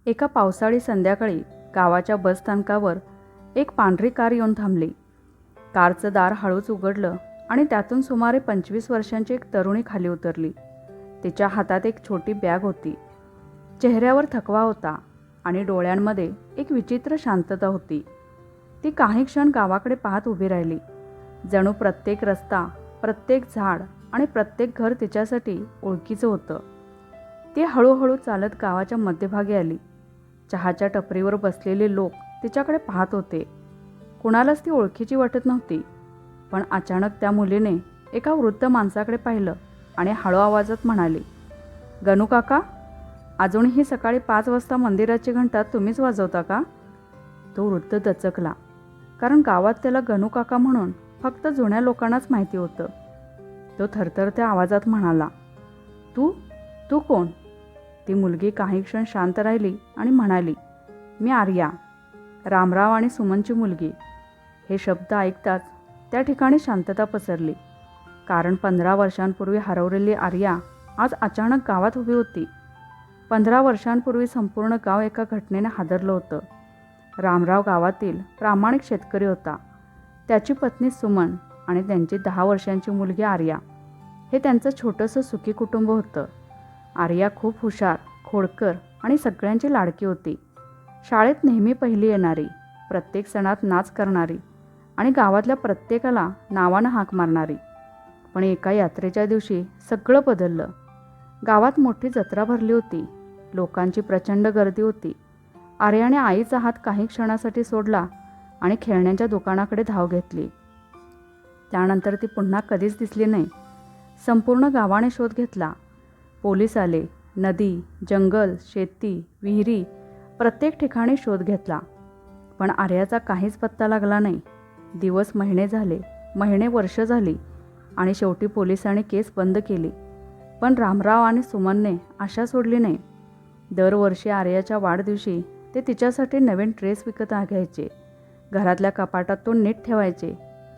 एका पावसाळी संध्याकाळी गावाच्या बसस्थानकावर एक पांढरी कार येऊन थांबली. कारचं दार हळूच उघडलं आणि त्यातून सुमारे 25 वर्षांची एक तरुणी खाली उतरली. तिच्या हातात एक छोटी बॅग होती. चेहऱ्यावर थकवा होता आणि डोळ्यांमध्ये एक विचित्र शांतता होती. ती काही क्षण गावाकडे पाहत उभी राहिली. जणू प्रत्येक रस्ता, प्रत्येक झाड आणि प्रत्येक घर तिच्यासाठी ओळखीचं होतं. ती हळूहळू चालत गावाच्या मध्यभागी आली. चहाच्या टपरीवर बसलेले लोक तिच्याकडे पाहत होते. कुणालाच ती ओळखीची वाटत नव्हती. पण अचानक त्या मुलीने एका वृद्ध माणसाकडे पाहिलं आणि हळू आवाजात म्हणाली, "गणू काका, अजूनही सकाळी 5 वाजता मंदिराची घंटा तुम्हीच वाजवता का?" तो वृद्ध दचकला, कारण गावात त्याला गणू काका म्हणून फक्त जुन्या लोकांनाच माहिती होतं. तो थरथरत्या आवाजात म्हणाला, "तू तू कोण?" ती मुलगी काही क्षण शांत राहिली आणि म्हणाली, "मी आर्या, रामराव आणि सुमनची मुलगी." हे शब्द ऐकताच त्या ठिकाणी शांतता पसरली. कारण 15 वर्षांपूर्वी हरवलेली आर्या आज अचानक गावात उभी होती. 15 वर्षांपूर्वी संपूर्ण गाव एका घटनेने हादरलं होतं. रामराव गावातील प्रामाणिक शेतकरी होता. त्याची पत्नी सुमन आणि त्यांची 10 वर्षांची मुलगी आर्या हे त्यांचं छोटंसं सुखी कुटुंब होतं. आर्या खूप हुशार, खोडकर आणि सगळ्यांची लाडकी होती. शाळेत नेहमी पहिली येणारी, प्रत्येक सणात नाच करणारी आणि गावातल्या प्रत्येकाला नावानं हाक मारणारी. पण एका यात्रेच्या दिवशी सगळं बदललं. गावात मोठी जत्रा भरली होती. लोकांची प्रचंड गर्दी होती. आर्याने आईचा हात काही क्षणासाठी सोडला आणि खेळण्यांच्या दुकानाकडे धाव घेतली. त्यानंतर ती पुन्हा कधीच दिसली नाही. संपूर्ण गावाने शोध घेतला. पोलीस आले. नदी, जंगल, शेती, विहिरी, प्रत्येक ठिकाणी शोध घेतला. पण आर्याचा काहीच पत्ता लागला नाही. दिवस महिने झाले, महिने वर्ष झाली आणि शेवटी पोलिसांनी केस बंद केली. पण रामराव आणि सुमनने आशा सोडली नाही. दरवर्षी आर्याच्या वाढदिवशी ते तिच्यासाठी नवीन ड्रेस विकत घ्यायचे. घरातल्या कपाटात तो नीट ठेवायचे.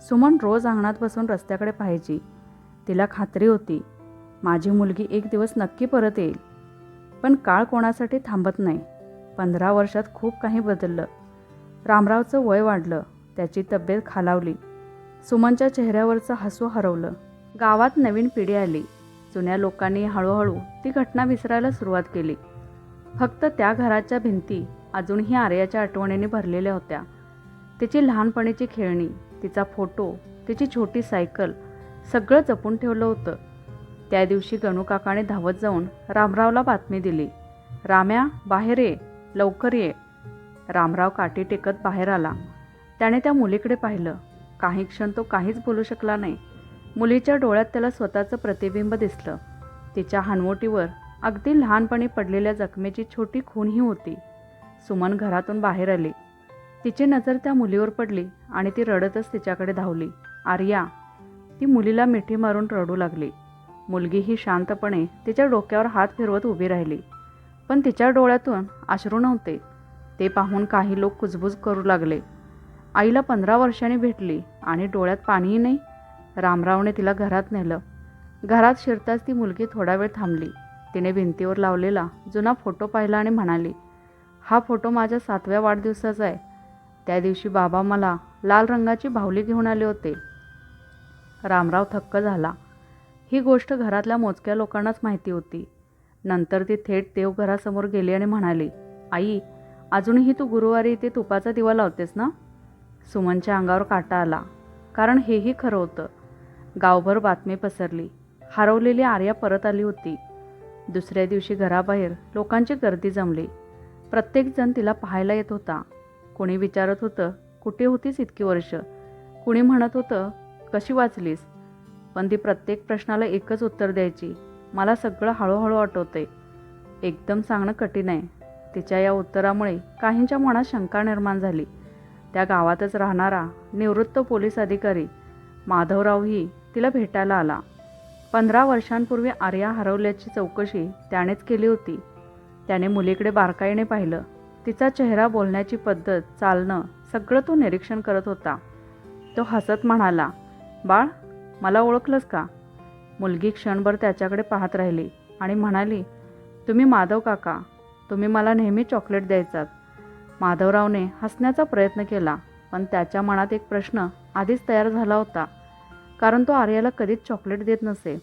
सुमन रोज अंगणात बसून रस्त्याकडे पाहायची. तिला खात्री होती, माझी मुलगी एक दिवस नक्की परत येईल. पण काळ कोणासाठी थांबत नाही. 15 वर्षात खूप काही बदललं. रामरावचं वय वाढलं, त्याची तब्येत खालावली. सुमनच्या चेहऱ्यावरचं हसू हरवलं. गावात नवीन पिढी आली. जुन्या लोकांनी हळूहळू ती घटना विसरायला सुरुवात केली. फक्त त्या घराच्या भिंती अजूनही आर्याच्या आठवणींनी भरलेल्या होत्या. तिची लहानपणीची खेळणी, तिचा फोटो, तिची छोटी सायकल सगळं जपून ठेवलं होतं. त्या दिवशी गणू काकाने धावत जाऊन रामरावला बातमी दिली, "राम्या, बाहेर ये, लवकर ये." रामराव काठी टेकत बाहेर आला. त्याने त्या मुलीकडे पाहिलं. काही क्षण तो काहीच बोलू शकला नाही. मुलीच्या डोळ्यात त्याला स्वतःचं प्रतिबिंब दिसलं. तिच्या हनवटीवर अगदी लहानपणी पडलेल्या जखमेची छोटी खूनही होती. सुमन घरातून बाहेर आली. तिची नजर त्या मुलीवर पडली आणि ती रडतच तिच्याकडे धावली. "आर्या." ती मुलीला मिठी मारून रडू लागली. मुलगीही शांतपणे तिच्या डोक्यावर हात फिरवत उभी राहिली. पण तिच्या डोळ्यातून अश्रू नव्हते. ते पाहून काही लोक कुजबुज करू लागले. आईला 15 वर्षांनी भेटली आणि डोळ्यात पाणीही नाही. रामरावने तिला घरात नेलं. घरात शिरताच ती मुलगी थोडा वेळ थांबली. तिने भिंतीवर लावलेला जुना फोटो पाहिला आणि म्हणाली, "हा फोटो माझ्या 7व्या वाढदिवसाचा आहे. त्या दिवशी बाबा मला लाल रंगाची बाहुली घेऊन आले होते." रामराव थक्क झाला. ही गोष्ट घरातल्या मोजक्या लोकांनाच माहिती होती. नंतर ती थेट देवघरासमोर गेली आणि म्हणाली, "आई, अजूनही तू गुरुवारी इथे तुपाचा दिवा लावतेस ना?" सुमनच्या अंगावर काटा आला, कारण हेही खरं होतं. गावभर बातमी पसरली. हरवलेली आर्या परत आली होती. दुसऱ्या दिवशी घराबाहेर लोकांची गर्दी जमली. प्रत्येकजण तिला पाहायला येत होता. कोणी विचारत होतं, "कुठे होतीस इतकी वर्ष?" कुणी म्हणत होतं, "कशी वाचलीस?" पण ती प्रत्येक प्रश्नाला एकच उत्तर द्यायची, "मला सगळं हळूहळू आठवतंय." एकदम सांगणं कठीण आहे. तिच्या या उत्तरामुळे काहींच्या मनात शंका निर्माण झाली. त्या गावातच राहणारा निवृत्त पोलीस अधिकारी माधवरावही तिला भेटायला आला. 15 वर्षांपूर्वी आर्या हरवल्याची चौकशी त्यानेच केली होती. त्याने मुलीकडे बारकाईने पाहिलं. तिचा चेहरा, बोलण्याची पद्धत, चालणं सगळं तो निरीक्षण करत होता. तो हसत म्हणाला, "बाळ, मला ओळखलंस का?" मुलगी क्षणभर त्याच्याकडे पाहत राहिली आणि म्हणाली, "तुम्ही माधव काका, तुम्ही मला नेहमी चॉकलेट द्यायचात. माधवरावने हसण्याचा प्रयत्न केला, पण त्याच्या मनात एक प्रश्न आधीच तयार झाला होता, कारण तो आर्याला कधीच चॉकलेट देत नसे.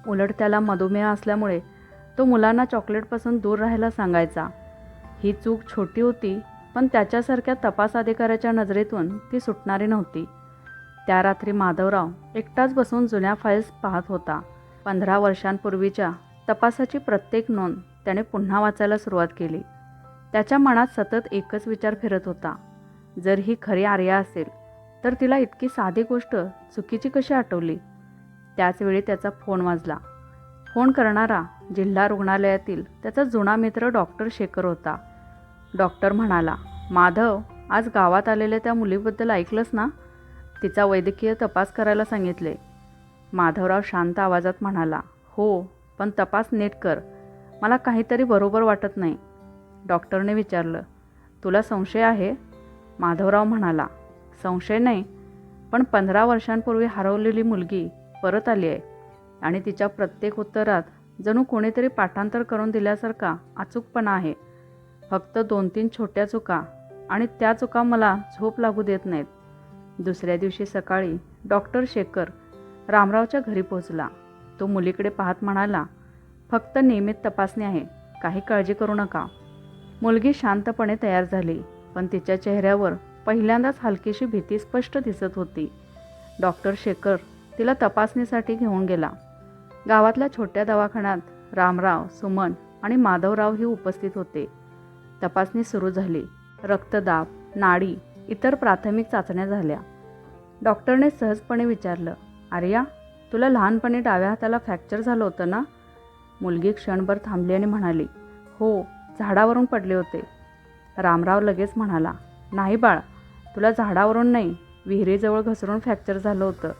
उलट त्याला मधुमेह असल्यामुळे तो मुलांना चॉकलेटपासून दूर राहायला सांगायचा. ही चूक छोटी होती, पण त्याच्यासारख्या तपास अधिकाऱ्याच्या नजरेतून ती सुटणारी नव्हती. त्या रात्री माधवराव एकटाच बसून जुन्या फाईल्स पाहत होता. 15 वर्षांपूर्वीच्या तपासाची प्रत्येक नोंद त्याने पुन्हा वाचायला सुरुवात केली. त्याच्या मनात सतत एकच विचार फिरत होता, जर ही खरी आर्या असेल तर तिला इतकी साधी गोष्ट चुकीची कशी आठवली. त्याचवेळी त्याचा फोन वाजला. फोन करणारा जिल्हा रुग्णालयातील त्याचा जुना मित्र डॉक्टर शेखर होता. डॉक्टर म्हणाला, माधव, आज गावात आलेल्या त्या मुलीबद्दल ऐकलंस ना? तिचा वैद्यकीय तपास करायला सांगितले. माधवराव शांत आवाजात म्हणाला, हो, पण तपास नीट कर. मला काहीतरी बरोबर वाटत नाही. डॉक्टरने विचारलं, तुला संशय आहे? माधवराव म्हणाला, संशय नाही, पण 15 वर्षांपूर्वी हरवलेली मुलगी परत आली आहे आणि तिच्या प्रत्येक उत्तरात जणू कोणीतरी पाठांतर करून दिल्यासारखा अचूकपणा आहे. फक्त 2-3 छोट्या चुका, आणि त्या चुका मला झोप लागू देत नाहीत. दुसऱ्या दिवशी सकाळी डॉक्टर शेखर रामरावच्या घरी पोहोचला. तो मुलीकडे पाहत म्हणाला, फक्त नियमित तपासणी आहे, काही काळजी करू नका. मुलगी शांतपणे तयार झाली, पण तिच्या चेहऱ्यावर पहिल्यांदाच हलकीशी भीती स्पष्ट दिसत होती. डॉक्टर शेखर तिला तपासणीसाठी घेऊन गेला. गावातल्या छोट्या दवाखान्यात रामराव, सुमन आणि माधवरावही उपस्थित होते. तपासणी सुरू झाली. रक्तदाब, नाडी, इतर प्राथमिक चाचण्या झाल्या. डॉक्टरने सहजपणे विचारलं, आर्या, तुला लहानपणी डाव्या हाताला फ्रॅक्चर झालं होतं ना? मुलगी क्षणभर थांबली आणि म्हणाली, हो, झाडावरून पडले होते. रामराव लगेच म्हणाला, नाही बाळ, तुला झाडावरून नाही, विहिरीजवळ घसरून फ्रॅक्चर झालं होतं.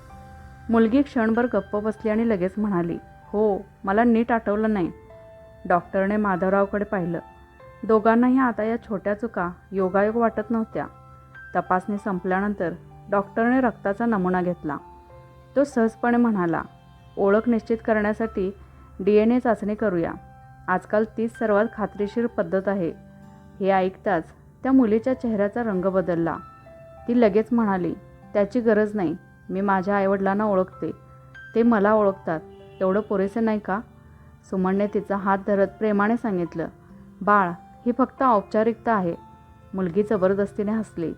मुलगी क्षणभर गप्प बसली आणि लगेच म्हणाली, हो, मला नीट आठवलं नाही. डॉक्टरने माधवरावकडे पाहिलं. दोघांनाही आता या छोट्या चुका योगायोग वाटत नव्हत्या. तपासणी संपल्यानंतर डॉक्टरने रक्ताचा नमुना घेतला. तो सहजपणे म्हणाला, ओळख निश्चित करण्यासाठी DNA चाचणी करूया. आजकाल तीच सर्वात खात्रीशीर पद्धत आहे. हे ऐकताच त्या मुलीच्या चेहऱ्याचा रंग बदलला. ती लगेच म्हणाली, त्याची गरज नाही, मी माझ्या आईवडिलांना ओळखते, ते मला ओळखतात, एवढं पुरेसे नाही का? सुमनने तिचा हात धरत प्रेमाने सांगितलं, बाळ, ही फक्त औपचारिकता आहे. मुलगी जबरदस्तीने हसली,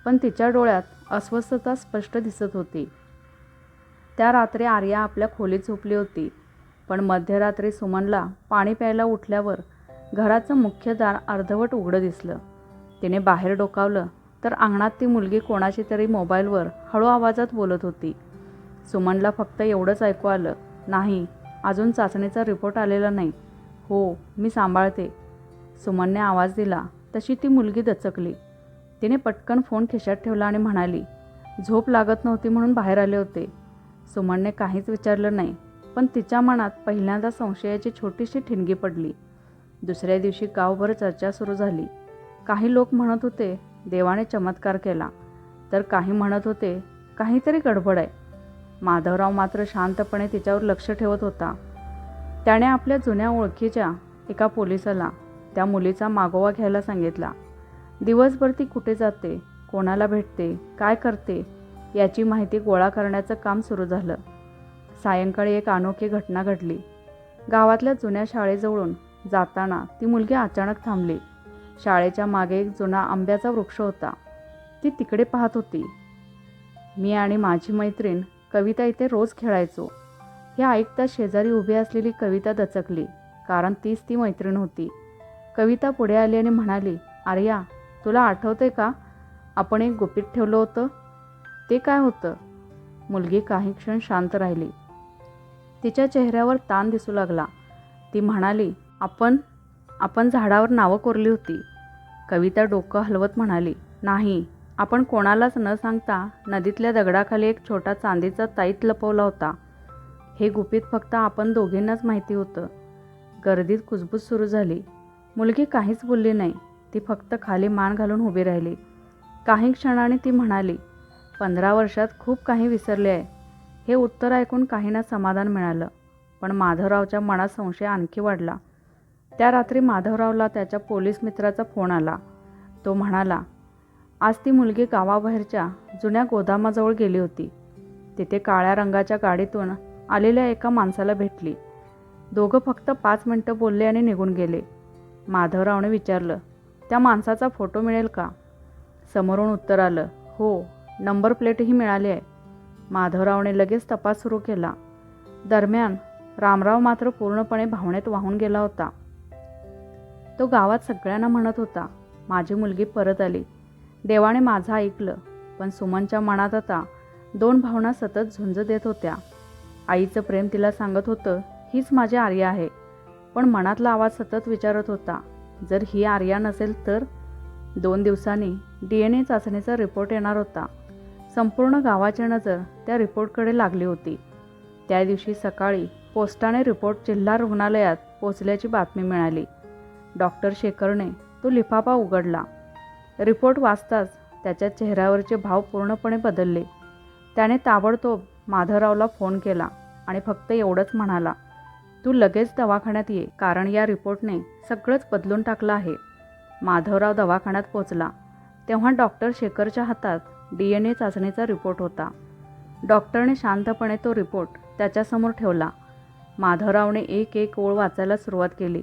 पण तिच्या डोळ्यात अस्वस्थता स्पष्ट दिसत होती. त्या रात्री आर्या आपल्या खोलीत झोपली होती, पण मध्यरात्री सुमनला पाणी प्यायला उठल्यावर घराचं मुख्य दार अर्धवट उघडं दिसलं. तिने बाहेर डोकावलं तर अंगणात ती मुलगी कोणाशी तरी मोबाईलवर हळू आवाजात बोलत होती. सुमनला फक्त एवढंच ऐकू आलं, नाही, अजून चाचणीचा रिपोर्ट आलेला नाही. हो, मी सांभाळते. सुमनने आवाज दिला तशी ती मुलगी दचकली. तिने पटकन फोन खिशात ठेवला आणि म्हणाली, झोप लागत नव्हती म्हणून बाहेर आले होते. सुमनने काहीच विचारलं नाही, पण तिच्या मनात पहिल्यांदा संशयाची छोटीशी ठिणगी पडली. दुसऱ्या दिवशी गावभर चर्चा सुरू झाली. काही लोक म्हणत होते देवाने चमत्कार केला, तर काही म्हणत होते काहीतरी गडबड आहे. माधवराव मात्र शांतपणे तिच्यावर लक्ष ठेवत होता. त्याने आपल्या जुन्या ओळखीच्या एका पोलिसाला त्या मुलीचा मागोवा घ्यायला सांगितला. दिवसभर ती कुठे जाते, कोणाला भेटते, काय करते याची माहिती गोळा करण्याचं काम सुरू झालं. सायंकाळी एक अनोखी घटना घडली. गावातल्या जुन्या शाळेजवळून जाताना ती मुलगी अचानक थांबली. शाळेच्या मागे एक जुना आंब्याचा वृक्ष होता. ती तिकडे पाहत होती. मी आणि माझी मैत्रीण कविता इथे रोज खेळायचो. हे ऐकता शेजारी उभी असलेली कविता दचकली, कारण तीच ती मैत्रीण होती. कविता पुढे आली आणि म्हणाली, आर्या, तुला आठवते का, आपण एक गुपित ठेवलं होतं? ते काय होतं? मुलगी काही क्षण शांत राहिली. तिच्या चेहऱ्यावर ताण दिसू लागला. ती म्हणाली, आपण झाडावर नावं कोरली होती. कविता डोकं हलवत म्हणाली, नाही, आपण कोणालाच न सांगता नदीतल्या दगडाखाली एक छोटा चांदीचा ताईत लपवला होता. हे गुपित फक्त आपण दोघींनाच माहिती होतं. गर्दीत कुजबूज सुरू झाली. मुलगी काहीच बोलली नाही. ती फक्त खाली मान घालून उभी राहिली. काही क्षणांनी ती म्हणाली, 15 वर्षात खूप काही विसरले आहे. हे उत्तर ऐकून काहींना समाधान मिळालं, पण माधवरावच्या मनात संशय आणखी वाढला. त्या रात्री माधवरावला त्याच्या पोलीस मित्राचा फोन आला. तो म्हणाला, आज ती मुलगी गावाबाहेरच्या जुन्या गोदामाजवळ गेली होती. तिथे काळ्या रंगाच्या गाडीतून आलेल्या एका माणसाला भेटली. दोघं फक्त 5 मिनिटं बोलले आणि निघून गेले. माधवरावने विचारलं, त्या माणसाचा फोटो मिळेल का? समोरून उत्तर आलं, हो, नंबर प्लेटही मिळाली आहे. माधवरावने लगेच तपास सुरू केला. दरम्यान रामराव मात्र पूर्णपणे भावनेत वाहून गेला होता. तो गावात सगळ्यांना म्हणत होता, माझी मुलगी परत आली. देवाने माझं ऐकलं. पण सुमनच्या मनात आता 2 भावना सतत झुंज देत होत्या. आईचं प्रेम तिला सांगत होतं, हीच माझी आर्या आहे. पण मनातला आवाज सतत विचारत होता, जर ही आर्या नसेल तर? 2 दिवसांनी DNA चाचणीचा रिपोर्ट येणार होता. संपूर्ण गावाची नजर त्या रिपोर्टकडे लागली होती. त्या दिवशी सकाळी पोस्टाने रिपोर्ट जिल्हा रुग्णालयात पोचल्याची बातमी मिळाली. डॉक्टर शेखरने तो लिफाफा उघडला. रिपोर्ट वाचताच त्याच्या चेहऱ्यावरचे भाव पूर्णपणे बदलले. त्याने ताबडतोब माधवरावला फोन केला आणि फक्त एवढंच म्हणाला, तू लगेच दवाखान्यात ये, कारण या रिपोर्टने सगळंच बदलून टाकलं आहे. माधवराव दवाखान्यात पोचला तेव्हा डॉक्टर शेखरच्या हातात DNA चाचणीचा रिपोर्ट होता. डॉक्टरने शांतपणे तो रिपोर्ट त्याच्यासमोर ठेवला. माधवरावने एक एक ओळ वाचायला सुरुवात केली.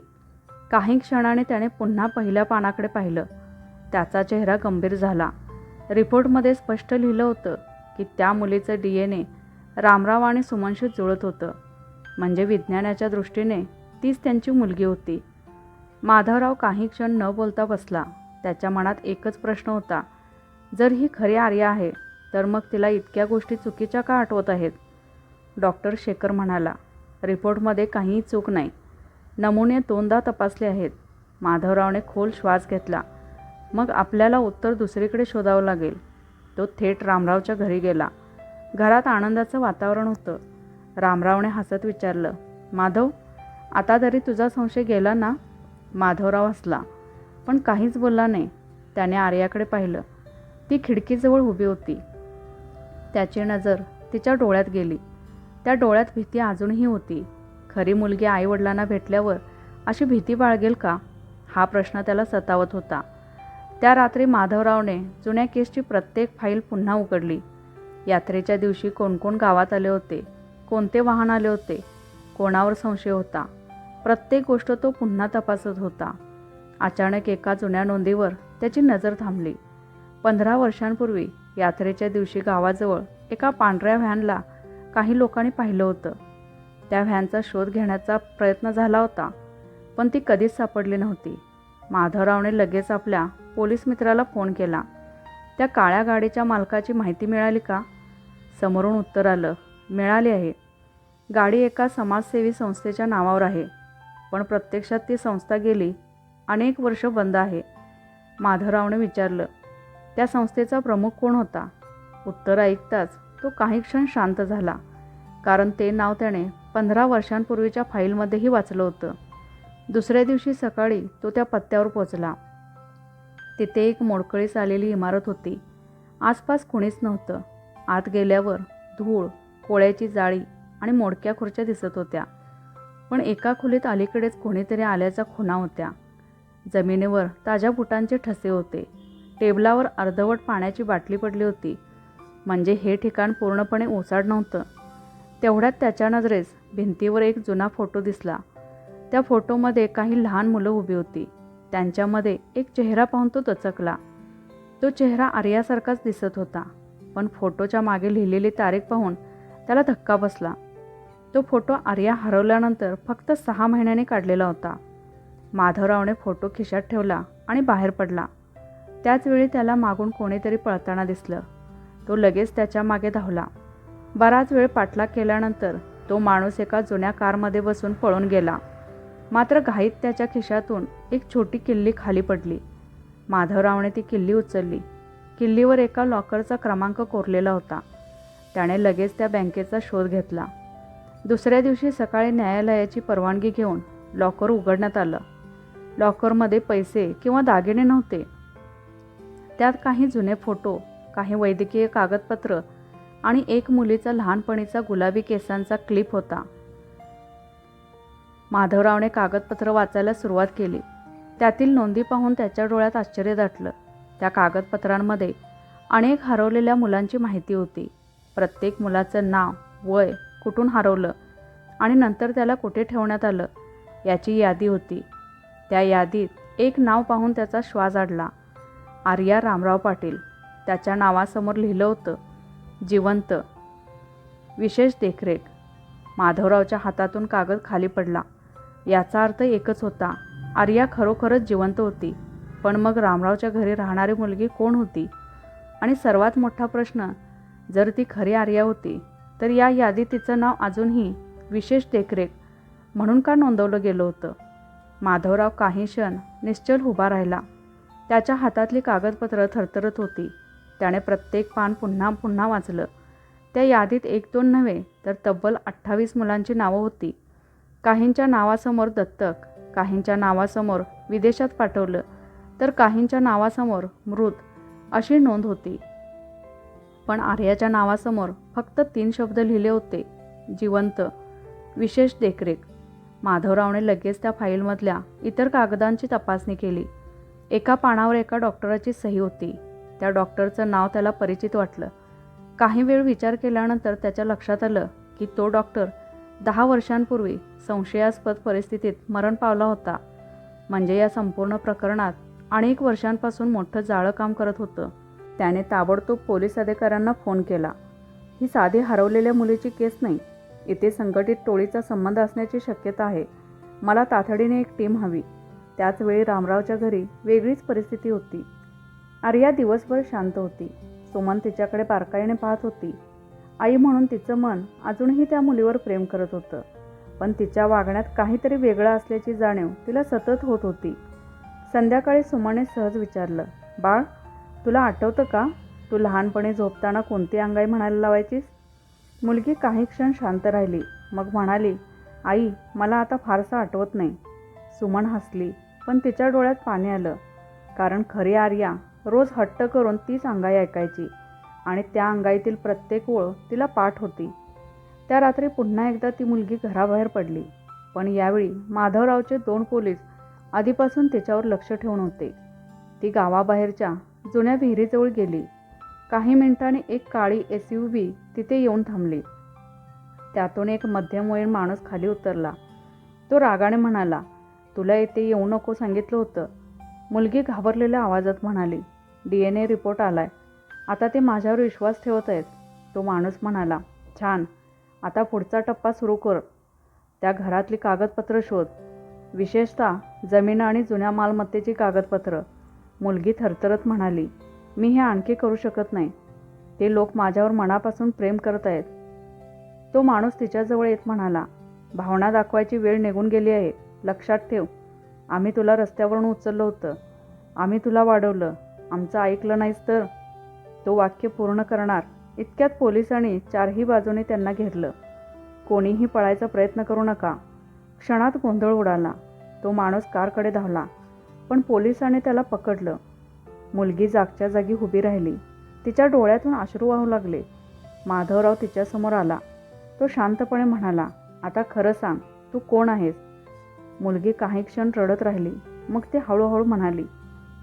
काही क्षणाने त्याने पुन्हा पहिल्या पानाकडे पाहिलं. त्याचा चेहरा गंभीर झाला. रिपोर्टमध्ये स्पष्ट लिहिलं होतं की त्या मुलीचं DNA रामराव आणि सुमनशी जुळत होतं. म्हणजे विज्ञानाच्या दृष्टीने तीच त्यांची मुलगी होती. माधवराव काही क्षण न बोलता बसला. त्याच्या मनात एकच प्रश्न होता, जर ही खरी आर्या आहे तर मग तिला इतक्या गोष्टी चुकीच्या का आठवत आहेत? डॉक्टर शेखर म्हणाला, रिपोर्टमध्ये काहीही चूक नाही. नमुने 2दा तपासले आहेत. माधवरावने खोल श्वास घेतला. मग आपल्याला उत्तर दुसरीकडे शोधावं लागेल. तो थेट रामरावच्या घरी गेला. घरात आनंदाचं वातावरण होतं. रामरावने हसत विचारलं, माधव, आता तरी तुझा संशय गेला ना? माधवराव हसला, पण काहीच बोलला नाही. त्याने आर्याकडे पाहिलं. ती खिडकीजवळ उभी होती. त्याची नजर तिच्या डोळ्यात गेली. त्या डोळ्यात भीती अजूनही होती. खरी मुलगी आईवडिलांना भेटल्यावर अशी भीती बाळगेल का? हा प्रश्न त्याला सतावत होता. त्या रात्री माधवरावने जुन्या केसची प्रत्येक फाईल पुन्हा उघडली. यात्रेच्या दिवशी कोण कोण गावात आले होते, कोणते वाहन आले होते, कोणावर संशय होता, प्रत्येक गोष्ट तो पुन्हा तपासत होता. अचानक एका जुन्या नोंदीवर त्याची नजर थांबली. 15 वर्षांपूर्वी यात्रेच्या दिवशी गावाजवळ एका पांढऱ्या व्हॅनला काही लोकांनी पाहिलं होतं. त्या व्हॅनचा शोध घेण्याचा प्रयत्न झाला होता, पण ती कधीच सापडली नव्हती. माधवरावने लगेच आपल्या पोलीस मित्राला फोन केला. त्या काळ्या गाडीच्या मालकाची माहिती मिळाली का? समोरून उत्तर आलं, मिळाली आहे. गाडी एका समाजसेवी संस्थेच्या नावावर आहे, पण प्रत्यक्षात ती संस्था गेली अनेक वर्ष बंद आहे. माधवरावने विचारलं, त्या संस्थेचा प्रमुख कोण होता? उत्तर ऐकताच तो काही क्षण शांत झाला, कारण ते नाव त्याने 15 वर्षांपूर्वीच्या फाईलमध्येही वाचलं होतं. दुसऱ्या दिवशी सकाळी तो त्या पत्त्यावर पोचला. तिथे एक मोडकळीस आलेली इमारत होती. आसपास कोणीच नव्हतं. आत गेल्यावर धूळ, कोळ्याची जाळी आणि मोडक्या खुर्च्या दिसत होत्या. पण एका खोलीत अलीकडेच कोणीतरी आल्याच्या खुणा होत्या. जमिनीवर ताज्या बुटांचे ठसे होते. टेबलावर अर्धवट पाण्याची बाटली पडली होती. म्हणजे हे ठिकाण पूर्णपणे ओसाड नव्हतं. तेवढ्यात त्याच्या नजरेस भिंतीवर एक जुना फोटो दिसला. त्या फोटोमध्ये काही लहान मुलं उभी होती. त्यांच्यामध्ये एक चेहरा पाहून तो दचकला. तो चेहरा आर्यासारखाच दिसत होता, पण फोटोच्या मागे लिहिलेली तारीख पाहून त्याला धक्का बसला. तो फोटो आर्या हरवल्यानंतर फक्त 6 महिन्यांनी काढलेला होता. माधवरावने फोटो खिशात ठेवला आणि बाहेर पडला. त्याचवेळी त्याला मागून कोणीतरी पळताना दिसलं. तो लगेच त्याच्या मागे धावला. बराच वेळ पाठलाग केल्यानंतर तो माणूस एका जुन्या कारमध्ये बसून पळून गेला. मात्र घाईत त्याच्या खिशातून एक छोटी किल्ली खाली पडली. माधवरावने ती किल्ली उचलली. किल्लीवर एका लॉकरचा क्रमांक कोरलेला होता. त्याने लगेच त्या बँकेचा शोध घेतला. दुसऱ्या दिवशी सकाळी न्यायालयाची परवानगी घेऊन लॉकर उघडण्यात आलं. लॉकरमध्ये पैसे किंवा दागिने नव्हते. त्यात काही जुने फोटो, काही वैद्यकीय कागदपत्र आणि एक मुलीचा लहानपणीचा गुलाबी केसांचा क्लिप होता. माधवरावने कागदपत्र वाचायला सुरुवात केली. त्यातील नोंदी पाहून त्याच्या डोळ्यात आश्चर्य दाटलं. त्या कागदपत्रांमध्ये अनेक हरवलेल्या मुलांची माहिती होती. प्रत्येक मुलाचं नाव, वय, कुठून हरवलं आणि नंतर त्याला कुठे ठेवण्यात आलं याची यादी होती. त्या यादीत एक नाव पाहून त्याचा श्वास अडला. आर्या रामराव पाटील. त्याच्या नावासमोर लिहिलं होतं, जिवंत, विशेष देखरेख. माधवरावच्या हातातून कागद खाली पडला. याचा अर्थ एकच होता, आर्या खरोखरच जिवंत होती. पण मग रामरावच्या घरी राहणारी मुलगी कोण होती? आणि सर्वात मोठा प्रश्न, जर ती खरी आर्या होती तर या यादीत तिचं नाव अजूनही विशेष देखरेख म्हणून का नोंदवलं गेलं होतं? माधवराव काही क्षण निश्चल उभा राहिला. त्याच्या हातातली कागदपत्रं थरथरत होती. त्याने प्रत्येक पान पुन्हा पुन्हा वाचलं. त्या यादीत 1-2 नव्हे तर तब्बल 28 मुलांची नावं होती. काहींच्या नावासमोर दत्तक, काहींच्या नावासमोर विदेशात पाठवलं, तर काहींच्या नावासमोर मृत अशी नोंद होती. पण आर्याच्या नावासमोर फक्त 3 शब्द लिहिले होते, जिवंत, विशेष देखरेख. माधवरावने लगेच त्या फाईलमधल्या इतर कागदांची तपासणी केली. एका पानावर एका डॉक्टराची सही होती. त्या डॉक्टरचं नाव त्याला परिचित वाटलं. काही वेळ विचार केल्यानंतर त्याच्या लक्षात आलं की तो डॉक्टर 10 वर्षांपूर्वी संशयास्पद परिस्थितीत मरण पावला होता. म्हणजे या संपूर्ण प्रकरणात अनेक वर्षांपासून मोठं जाळं काम करत होतं. त्याने ताबडतोब पोलीस अधिकाऱ्यांना फोन केला. ही साधी हरवलेल्या मुलीची केस नाही. इथे संघटित टोळीचा संबंध असण्याची शक्यता आहे. मला तातडीने एक टीम हवी. त्याचवेळी रामरावच्या घरी वेगळीच परिस्थिती होती. आर्या दिवसभर शांत होती. सुमन तिच्याकडे बारकाईने पाहत होती. आई म्हणून तिचं मन अजूनही त्या मुलीवर प्रेम करत होतं. पण तिच्या वागण्यात काहीतरी वेगळं असल्याची जाणीव तिला सतत होत होती. संध्याकाळी सुमनने सहज विचारलं, बाळ, तुला आठवतं का, तू लहानपणी झोपताना कोणती अंगाई म्हणायला लावायचीस? मुलगी काही क्षण शांत राहिली. मग म्हणाली, आई, मला आता फारसं आठवत नाही. सुमन हसली, पण तिच्या डोळ्यात पाणी आलं. कारण खरी आर्या रोज हट्ट करून तीच अंगाई ऐकायची आणि त्या अंगाईतील प्रत्येक ओळ तिला पाठ होती. त्या रात्री पुन्हा एकदा ती मुलगी घराबाहेर पडली. पण यावेळी माधवरावचे 2 पोलीस आधीपासून तिच्यावर लक्ष ठेवून होते. ती गावाबाहेरच्या जुन्या विहिरीजवळ गेली. काही मिनिटांनी एक काळी SUV तिथे येऊन थांबली. त्यातून एक मध्यमवयीन माणूस खाली उतरला. तो रागाने म्हणाला, तुला इथे येऊ नको सांगितलं होतं. मुलगी घाबरलेल्या आवाजात म्हणाली, DNA रिपोर्ट आलाय. आता ते माझ्यावर विश्वास ठेवत आहेत. तो माणूस म्हणाला, छान, आता पुढचा टप्पा सुरू कर. त्या घरातली कागदपत्र शोध, विशेषतः जमीन आणि जुन्या मालमत्तेची कागदपत्र. मुलगी थरथरत म्हणाली, मी हे आणखी करू शकत नाही. ते लोक माझ्यावर मनापासून प्रेम करत आहेत. तो माणूस तिच्याजवळ येत म्हणाला, भावना दाखवायची वेळ निघून गेली आहे. लक्षात ठेव, आम्ही तुला रस्त्यावरून उचललं होतं. आम्ही तुला वाढवलं. आमचं ऐकलं नाहीस तर. तो वाक्य पूर्ण करणार इतक्यात पोलिसांनी 4ही बाजूने त्यांना घेरलं. कोणीही पळायचा प्रयत्न करू नका. क्षणात गोंधळ उडाला. तो माणूस कारकडे धावला, पण पोलिसांनी त्याला पकडलं. मुलगी जागच्या जागी उभी राहिली. तिच्या डोळ्यातून अश्रू वाहू लागले. माधवराव तिच्यासमोर आला. तो शांतपणे म्हणाला, आता खरं सांग, तू कोण आहेस? मुलगी काही क्षण रडत राहिली. मग ती हळूहळू म्हणाली,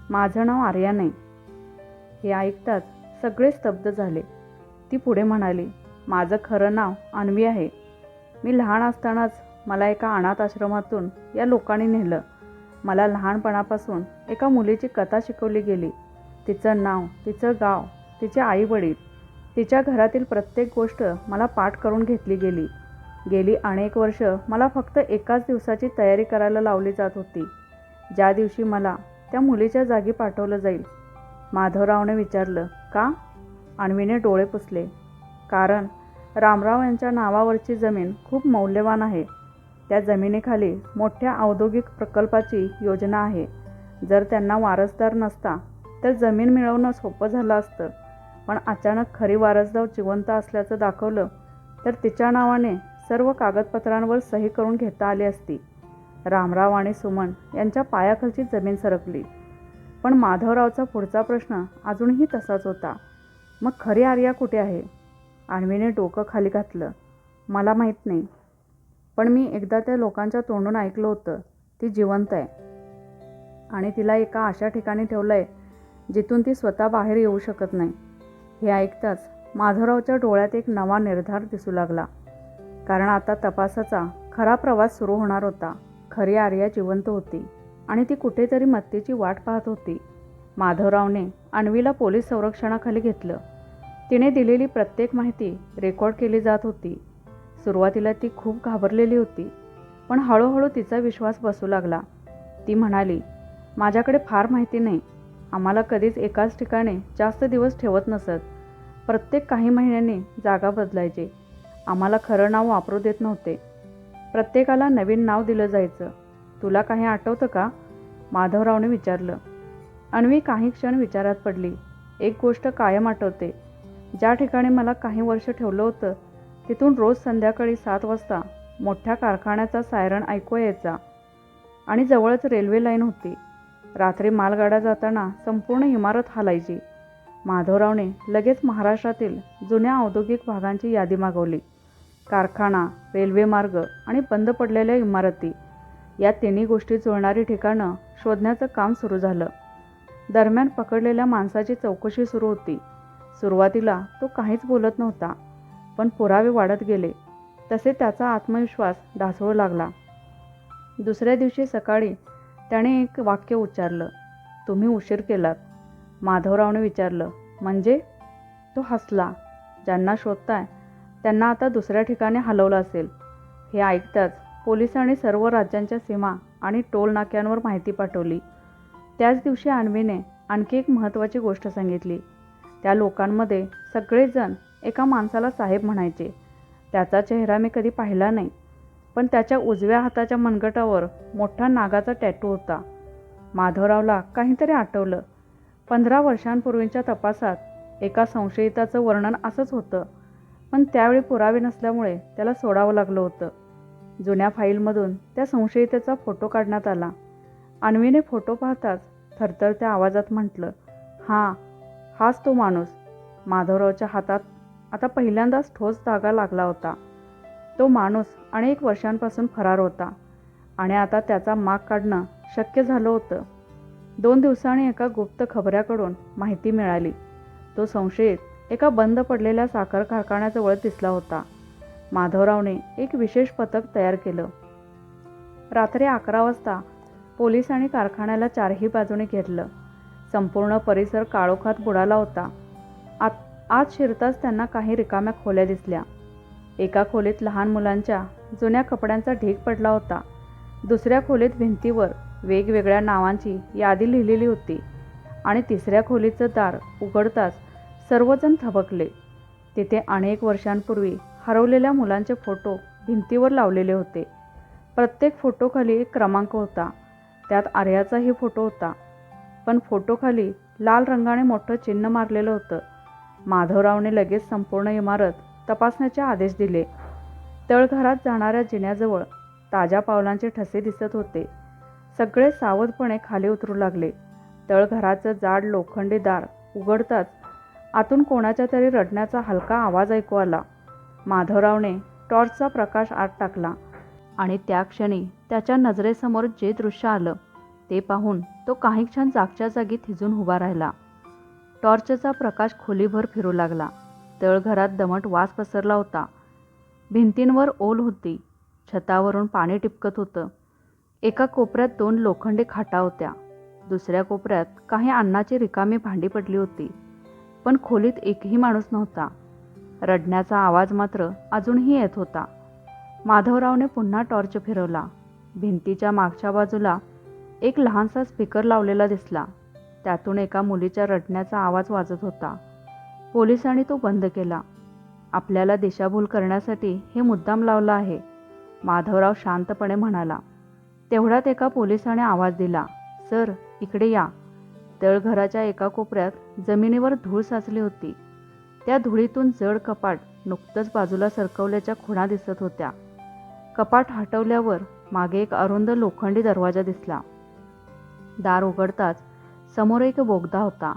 माझं नाव आर्या नाही. हे ऐकताच सगळे स्तब्ध झाले. ती पुढे म्हणाली, माझं खरं नाव अन्वी आहे. मी लहान असतानाच मला एका अनाथ आश्रमातून या लोकांनी नेलं. मला लहानपणापासून एका मुलीची कथा शिकवली गेली. तिचं नाव, तिचं गाव, तिचे आईवडील, तिच्या घरातील प्रत्येक गोष्ट मला पाठ करून घेतली गेली. गेली अनेक वर्ष मला फक्त एकाच दिवसाची तयारी करायला लावली जात होती, ज्या दिवशी मला त्या मुलीच्या जागी पाठवलं जाईल. माधवरावने विचारलं, का? अन्वीने डोळे पुसले. कारण रामराव यांच्या नावावरची जमीन खूप मौल्यवान आहे. त्या जमिनीखाली मोठ्या औद्योगिक प्रकल्पाची योजना आहे. जर त्यांना वारसदार नसता तर जमीन मिळवणं सोपं झालं असतं. पण अचानक खरी वारसदार जिवंत असल्याचं दाखवलं तर तिच्या नावाने सर्व कागदपत्रांवर सही करून घेता आली असती. रामराव आणि सुमन यांच्या पायाखालची जमीन सरकली. पण माधवरावचा पुढचा प्रश्न अजूनही तसाच होता. मग खरी आर्या कुठे आहे? अन्वीने डोकं खाली घातलं. मला माहीत नाही. पण मी एकदा त्या लोकांच्या तोंडून ऐकलं होतं, ती जिवंत आहे आणि तिला एका अशा ठिकाणी ठेवलं आहे जिथून ती स्वतः बाहेर येऊ शकत नाही. हे ऐकताच माधवरावच्या डोळ्यात एक नवा निर्धार दिसू लागला. कारण आता तपासाचा खरा प्रवास सुरू होणार होता. खरी आर्या जिवंत होती आणि ती कुठेतरी मत्तेची वाट पाहत होती. माधवरावने अन्वीला पोलीस संरक्षणाखाली घेतलं. तिने दिलेली प्रत्येक माहिती रेकॉर्ड केली जात होती. सुरुवातीला ती खूप घाबरलेली होती, पण हळूहळू तिचा विश्वास बसू लागला. ती म्हणाली, माझ्याकडे फार माहिती नाही. आम्हाला कधीच एकाच ठिकाणी जास्त दिवस ठेवत नसत. प्रत्येक काही महिन्यांनी जागा बदलायची. आम्हाला खरं नाव वापरू देत नव्हते. प्रत्येकाला नवीन नाव दिलं जायचं. तुला काही आठवतं का? माधवरावने विचारलं. अन्वी काही क्षण विचारात पडली. एक गोष्ट कायम आठवते. ज्या ठिकाणी मला काही वर्ष ठेवलं होतं तिथून रोज संध्याकाळी 7 वाजता मोठ्या कारखान्याचा सायरन ऐकू यायचा आणि जवळच रेल्वे लाईन होती. रात्री मालगाडा जाताना संपूर्ण इमारत हालायची. माधवरावने लगेच महाराष्ट्रातील जुन्या औद्योगिक भागांची यादी मागवली. कारखाना, रेल्वे मार्ग आणि बंद पडलेल्या इमारती या तिन्ही गोष्टी जुळणारी ठिकाणं शोधण्याचं काम सुरू झालं. दरम्यान पकडलेल्या माणसाची चौकशी सुरू होती. सुरुवातीला तो काहीच बोलत नव्हता, पण पुरावे वाढत गेले तसे त्याचा आत्मविश्वास ढासळू लागला. दुसऱ्या दिवशी सकाळी त्याने एक वाक्य उच्चारलं. तुम्ही उशीर केलात. माधवरावने विचारलं, म्हणजे? तो हसला. ज्यांना शोधताय त्यांना आता दुसऱ्या ठिकाणी हलवलं असेल. हे ऐकताच पोलिसांनी सर्व राज्यांच्या सीमा आणि टोल नाक्यांवर माहिती पाठवली. त्याच दिवशी अन्वीने आणखी एक महत्त्वाची गोष्ट सांगितली. त्या लोकांमध्ये सगळेजण एका माणसाला साहेब म्हणायचे. त्याचा चेहरा मी कधी पाहिला नाही, पण त्याच्या उजव्या हाताच्या मनगटावर मोठा नागाचा टॅटू होता. माधवरावला काहीतरी आठवलं. 15 वर्षांपूर्वीच्या तपासात एका संशयिताचं वर्णन असंच होतं, पण त्यावेळी पुरावे नसल्यामुळे त्याला सोडावं लागलं होतं. जुन्या फाईलमधून त्या संशयितेचा फोटो काढण्यात आला. अन्वीने फोटो पाहताच थरथरत्या आवाजात म्हटलं, हाच तो माणूस. माधवरावच्या हातात आता पहिल्यांदाच ठोस धागा लागला होता. तो माणूस अनेक वर्षांपासून फरार होता आणि आता त्याचा माग काढणं शक्य झालं होतं. 2 दिवसांनी एका गुप्त खबऱ्याकडून माहिती मिळाली. तो संशयित एका बंद पडलेल्या साखर कारखान्याजवळ दिसला होता. माधवरावने एक विशेष पथक तयार केलं. रात्री 11 वाजता पोलिसांनी कारखान्याला चारही बाजूने घेरलं. संपूर्ण परिसर काळोखात बुडाला होता. आत शिरताच त्यांना काही रिकाम्या खोल्या दिसल्या. एका खोलीत लहान मुलांच्या जुन्या कपड्यांचा ढीग पडला होता. दुसऱ्या खोलीत भिंतीवर वेगवेगळ्या नावांची यादी लिहिलेली होती आणि तिसऱ्या खोलीचं दार उघडताच सर्वजण थबकले. तिथे अनेक वर्षांपूर्वी हरवलेल्या मुलांचे फोटो भिंतीवर लावलेले होते. प्रत्येक फोटोखाली एक क्रमांक होता. त्यात आर्याचाही फोटो होता, पण फोटोखाली लाल रंगाने मोठं चिन्ह मारलेलं होतं. माधवरावने लगेच संपूर्ण इमारत तपासण्याचे आदेश दिले. तळघरात जाणाऱ्या जिन्याजवळ ताज्या पावलांचे ठसे दिसत होते. सगळे सावधपणे खाली उतरू लागले. तळघराचं जाड लोखंडी दार उघडताच आतून कोणाच्या तरी रडण्याचा हलका आवाज ऐकू आला. माधवरावने टॉर्चचा प्रकाश आत टाकला आणि त्या क्षणी त्याच्या नजरेसमोर जे दृश्य आलं ते पाहून तो काही क्षण जागच्या जागी थिजून उभा राहिला. टॉर्चचा प्रकाश खोलीभर फिरू लागला. तळघरात दमट वास पसरला होता. भिंतींवर ओल होती. छतावरून पाणी टिपकत होतं. एका कोपऱ्यात 2 लोखंडी खाटा होत्या. दुसऱ्या कोपऱ्यात काही अन्नाची रिकामी भांडी पडली होती, पण खोलीत एकही माणूस नव्हता. रडण्याचा आवाज मात्र अजूनही येत होता. माधवरावने पुन्हा टॉर्च फिरवला. भिंतीच्या मागच्या बाजूला एक लहानसा स्पीकर लावलेला दिसला. त्यातून एका मुलीच्या रडण्याचा आवाज वाजत होता. पोलिसांनी तो बंद केला. आपल्याला दिशाभूल करण्यासाठी हे मुद्दाम लावलं आहे, माधवराव शांतपणे म्हणाला. तेवढ्यात एका पोलिसाने आवाज दिला, सर इकडे या. तळघराच्या एका कोपऱ्यात जमिनीवर धूळ साचली होती. त्या धुळीतून जड कपाट नुकतंच बाजूला सरकवल्याच्या खुणा दिसत होत्या. कपाट हटवल्यावर मागे एक अरुंद लोखंडी दरवाजा दिसला. दार उघडताच समोर एक बोगदा होता.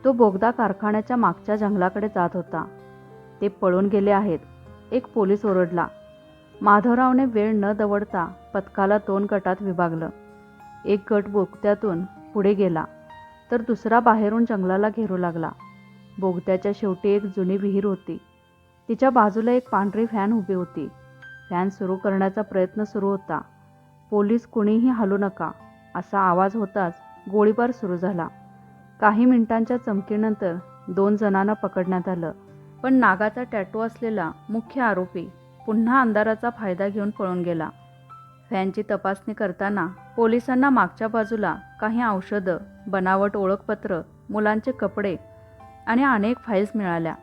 तो बोगदा कारखान्याच्या मागच्या जंगलाकडे जात होता. ते पळून गेले आहेत, एक पोलीस ओरडला. माधवरावने वेळ न दवडता पथकाला 2 गटात विभागलं. एक गट बोगद्यातून पुढे गेला तर दुसरा बाहेरून जंगलाला घेरू लागला. बोगद्याच्या शेवटी एक जुनी विहीर होती. तिच्या बाजूला एक पांढरी फॅन उभी होती. फॅन सुरू करण्याचा प्रयत्न सुरू होता. पोलीस कुणीही हलू नका असा आवाज होताच गोळीबार सुरू झाला. काही मिनिटांच्या चमकीनंतर 2 जणांना पकडण्यात आलं. पण नागाचा टॅटू असलेला मुख्य आरोपी पुन्हा अंधाराचा फायदा घेऊन पळून गेला. फॅनची तपासणी करताना पोलिसांना मागच्या बाजूला काही औषधं, बनावट ओळखपत्र, मुलांचे कपडे आणि अनेक फाईल्स मिळाल्या.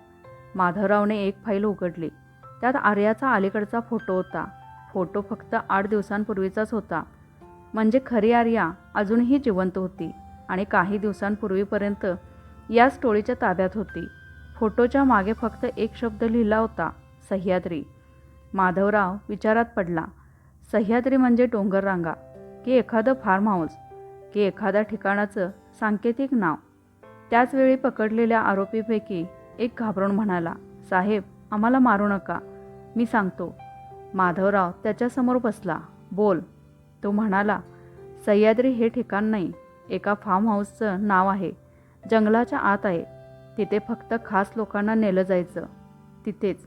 माधवरावने एक फाईल उघडली. त्यात आर्याचा अलीकडचा फोटो होता. फोटो फक्त 8 दिवसांपूर्वीचाच होता. म्हणजे खरी आर्या अजूनही जिवंत होती आणि काही दिवसांपूर्वीपर्यंत याच टोळीच्या ताब्यात होती. फोटोच्या मागे फक्त एक शब्द लिहिला होता, सह्याद्री. माधवराव विचारात पडला. सह्याद्री म्हणजे डोंगररांगा की एखादं फार्म हाऊस की एखाद्या ठिकाणाचं सांकेतिक नाव? त्याचवेळी पकडलेल्या आरोपीपैकी एक घाबरून म्हणाला, साहेब, आम्हाला मारू नका, मी सांगतो. माधवराव त्याच्यासमोर बसला. बोल. तो म्हणाला, सह्याद्री हे ठिकाण नाही, एका फार्म हाऊसचं नाव आहे. जंगलाच्या आत आहे. तिथे फक्त खास लोकांना नेलं जायचं. तिथेच.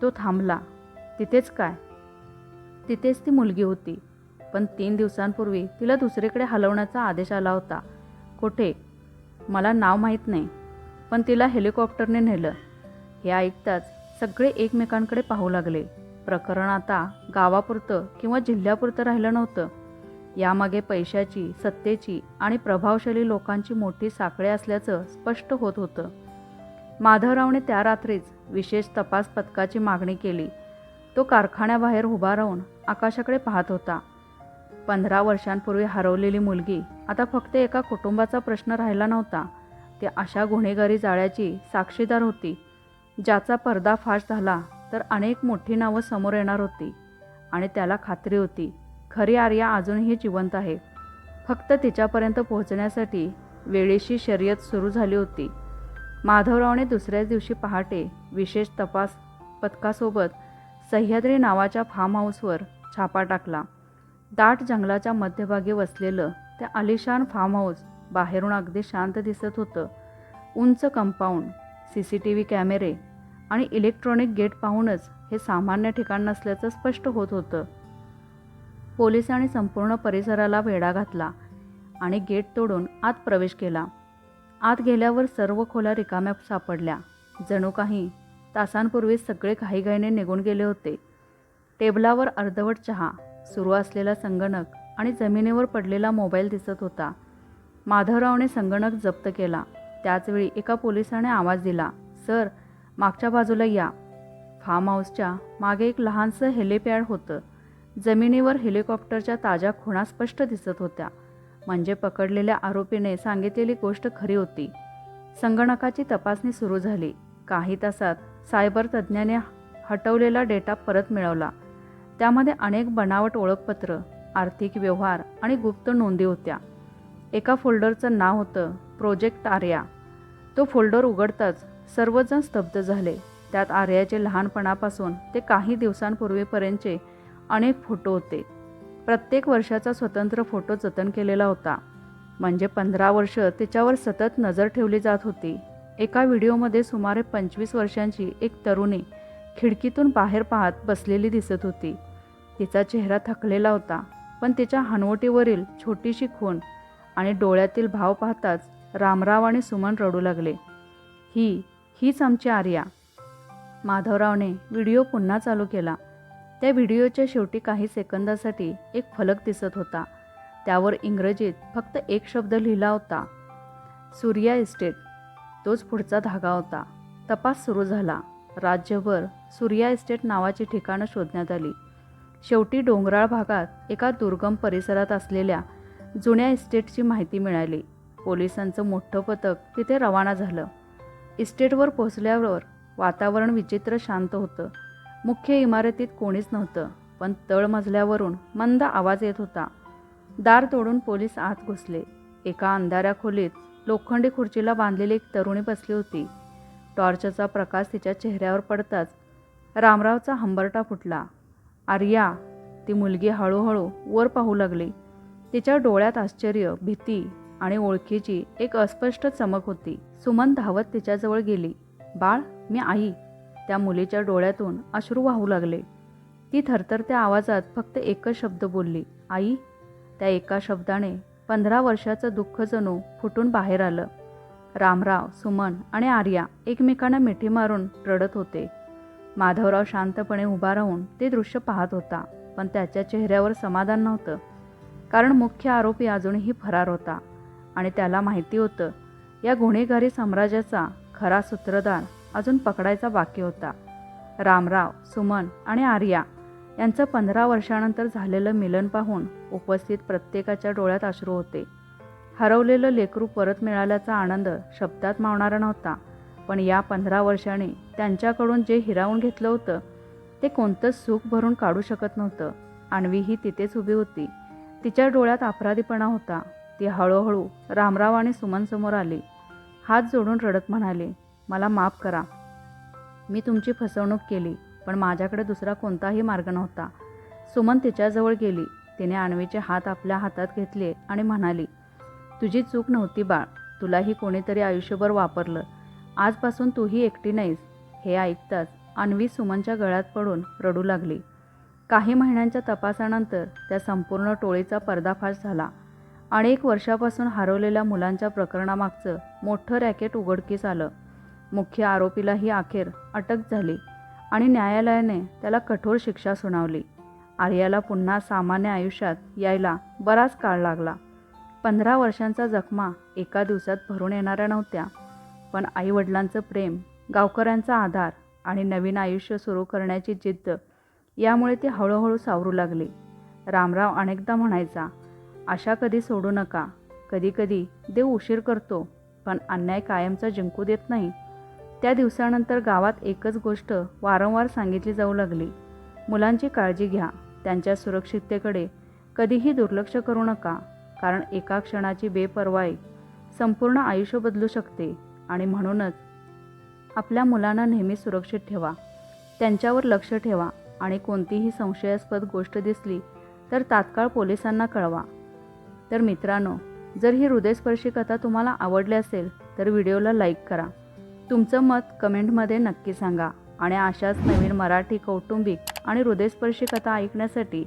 तो थांबला. तिथेच काय? तिथेच ती मुलगी होती. पण 3 दिवसांपूर्वी तिला दुसरीकडे हलवण्याचा आदेश आला होता. कुठे? मला नाव माहीत नाही, पण तिला हेलिकॉप्टरने नेलं. हे ऐकताच सगळे एकमेकांकडे पाहू लागले. प्रकरण आता गावापुरतं किंवा जिल्ह्यापुरतं राहिलं नव्हतं. यामागे पैशाची, सत्तेची आणि प्रभावशाली लोकांची मोठी साखळी असल्याचं स्पष्ट होत होतं. माधवरावने त्या रात्रीच विशेष तपास पथकाची मागणी केली. तो कारखान्याबाहेर उभा राहून आकाशाकडे पाहत होता. 15 वर्षांपूर्वी हरवलेली मुलगी आता फक्त एका कुटुंबाचा प्रश्न राहिला नव्हता. ती अशा गुन्हेगारी जाळ्याची साक्षीदार होती, ज्याचा पर्दाफाश झाला तर अनेक मोठी नावं समोर येणार होती. आणि त्याला खात्री होती, खरी आर्या अजूनही जिवंत आहे. फक्त तिच्यापर्यंत पोहोचण्यासाठी वेळेशी शर्यत सुरू झाली होती. माधवरावने दुसऱ्याच दिवशी पहाटे विशेष तपास पथकासोबत सह्याद्री नावाच्या फार्म हाऊसवर छापा टाकला. दाट जंगलाच्या मध्यभागी वसलेलं ते आलिशान फार्म हाऊस बाहेरून अगदी शांत दिसत होतं. उंच कंपाऊंड, CCTV कॅमेरे आणि इलेक्ट्रॉनिक गेट पाहूनच हे सामान्य ठिकाण नसल्याचं स्पष्ट होत होतं. पोलिसांनी संपूर्ण परिसराला वेढा घातला आणि गेट तोडून आत प्रवेश केला. आत गेल्यावर सर्व खोल्या रिकाम्या सापडल्या. जणू काही तासांपूर्वी सगळे घाईघाईने निघून गेले होते. टेबलावर अर्धवट चहा, सुरू असलेला संगणक आणि जमिनीवर पडलेला मोबाईल दिसत होता. माधवरावने संगणक जप्त केला. त्याचवेळी एका पोलिसाने आवाज दिला, सर, मागच्या बाजूला या. फार्म हाऊसच्या मागे एक लहानसं हेलिपॅड होतं. जमिनीवर हेलिकॉप्टरच्या ताज्या खुणा स्पष्ट दिसत होत्या. म्हणजे पकडलेल्या आरोपीने सांगितलेली गोष्ट खरी होती. संगणकाची तपासणी सुरू झाली. काही तासात सायबर तज्ज्ञाने हटवलेला डेटा परत मिळवला. त्यामध्ये अनेक बनावट ओळखपत्र, आर्थिक व्यवहार आणि गुप्त नोंदी होत्या. एका फोल्डरचं नाव होतं प्रोजेक्ट आर्या. तो फोल्डर उघडताच सर्वजण स्तब्ध झाले. त्यात आर्याचे लहानपणापासून ते काही दिवसांपूर्वीपर्यंतचे अनेक फोटो होते. प्रत्येक वर्षाचा स्वतंत्र फोटो जतन केलेला होता. म्हणजे 15 वर्ष तिच्यावर सतत नजर ठेवली जात होती. एका व्हिडिओमध्ये सुमारे 25 वर्षांची एक तरुणी खिडकीतून बाहेर पाहत बसलेली दिसत होती. तिचा चेहरा थकलेला होता, पण तिच्या हनवटीवरील छोटीशी खूण आणि डोळ्यातील भाव पाहताच रामराव आणि सुमन रडू लागले. हीच आमची आर्या. माधवरावने व्हिडिओ पुन्हा चालू केला. त्या व्हिडिओच्या शेवटी काही सेकंदासाठी एक फलक दिसत होता. त्यावर इंग्रजीत फक्त एक शब्द लिहिला होता, सूर्या इस्टेट. तोच पुढचा धागा होता. तपास सुरू झाला. राज्यभर सूर्या इस्टेट नावाची ठिकाणं शोधण्यात आली. शेवटी डोंगराळ भागात एका दुर्गम परिसरात असलेल्या जुन्या इस्टेटची माहिती मिळाली. पोलिसांचं मोठं पथक तिथे रवाना झालं. इस्टेटवर पोहोचल्यावर वातावरण विचित्र शांत होतं. मुख्य इमारतीत कोणीच नव्हतं, पण तळमजल्यावरून मंद आवाज येत होता. दार तोडून पोलीस आत घुसले. एका अंधाऱ्या खोलीत लोखंडी खुर्चीला बांधलेली एक तरुणी बसली होती. टॉर्चचा प्रकाश तिच्या चेहऱ्यावर पडताच रामरावचा हंबरटा फुटला. आर्या, ती मुलगी हळूहळू वर पाहू लागली. तिच्या डोळ्यात आश्चर्य, भीती आणि ओळखीची एक अस्पष्ट चमक होती. सुमन धावत तिच्याजवळ गेली. बाळ, मी आई. त्या मुलीच्या डोळ्यातून अश्रू वाहू लागले. ती थरथरत्या आवाजात फक्त एकच शब्द बोलली, आई. त्या एका शब्दाने 15 वर्षाचं दुःख जणू फुटून बाहेर आलं. रामराव, सुमन आणि आर्या एकमेकांना मिठी मारून रडत होते. माधवराव शांतपणे उभा राहून ते दृश्य पाहत होता, पण त्याच्या चेहऱ्यावर समाधान नव्हतं. कारण मुख्य आरोपी अजूनही फरार होता आणि त्याला माहिती होतं, या गुन्हेगारी साम्राज्याचा खरा सूत्रधार अजून पकडायचा बाकी होता. रामराव, सुमन आणि आर्या यांचं 15 वर्षानंतर झालेलं मिलन पाहून उपस्थित प्रत्येकाच्या डोळ्यात अश्रू होते. हरवलेलं लेकरू परत मिळाल्याचा आनंद शब्दात मावणारा नव्हता, पण या 15 वर्षांनी त्यांच्याकडून जे हिरावून घेतलं होतं ते कोणतंच सुख भरून काढू शकत नव्हतं. अन्वीही तिथेच उभी होती. तिच्या डोळ्यात अपराधीपणा होता. ती हळूहळू रामराव आणि सुमनसमोर आली. हात जोडून रडत म्हणाली, मला माफ करा. मी तुमची फसवणूक केली, पण माझ्याकडे दुसरा कोणताही मार्ग नव्हता. सुमन तिच्याजवळ गेली. तिने अन्वीचे हात आपल्या हातात घेतले आणि म्हणाली, तुझी चूक नव्हती बाळ. तुलाही कोणीतरी आयुष्यभर वापरलं. आजपासून तूही एकटी नाहीस. हे ऐकताच अन्वी सुमनच्या गळ्यात पडून रडू लागली. काही महिन्यांच्या तपासानंतर त्या संपूर्ण टोळीचा पर्दाफाश झाला. अनेक वर्षापासून हरवलेल्या मुलांच्या प्रकरणामागचं मोठं रॅकेट उघडकीस आलं. मुख्य आरोपीलाही अखेर अटक झाली आणि न्यायालयाने त्याला कठोर शिक्षा सुनावली. आर्याला पुन्हा सामान्य आयुष्यात यायला बराच काळ लागला. 15 वर्षांचा जखमा एका दिवसात भरून येणाऱ्या नव्हत्या, पण आईवडिलांचं प्रेम, गावकऱ्यांचा आधार आणि नवीन आयुष्य सुरू करण्याची जिद्द यामुळे ती हळूहळू सावरू लागली. रामराव अनेकदा म्हणायचा, आशा कधी सोडू नका. कधीकधी देव उशीर करतो, पण अन्याय कायमचा जिंकू देत नाही. त्या दिवसानंतर गावात एकच गोष्ट वारंवार सांगितली जाऊ लागली, मुलांची काळजी घ्या. त्यांच्या सुरक्षिततेकडे कधीही दुर्लक्ष करू नका, कारण एका क्षणाची बेपर्वाई संपूर्ण आयुष्य बदलू शकते. आणि म्हणूनच आपल्या मुलांना नेहमी सुरक्षित ठेवा. त्यांच्यावर लक्ष ठेवा आणि कोणतीही संशयास्पद गोष्ट दिसली तर तात्काळ पोलिसांना कळवा. तर मित्रांनो, जर ही हृदयस्पर्शी कथा तुम्हाला आवडली असेल तर व्हिडिओला लाईक करा. तुमचं मत कमेंटमध्ये नक्की सांगा आणि अशाच नवीन मराठी कौटुंबिक आणि हृदयस्पर्शी कथा ऐकण्यासाठी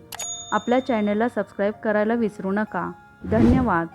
आपल्या चॅनलला सबस्क्राईब करायला विसरू नका. धन्यवाद.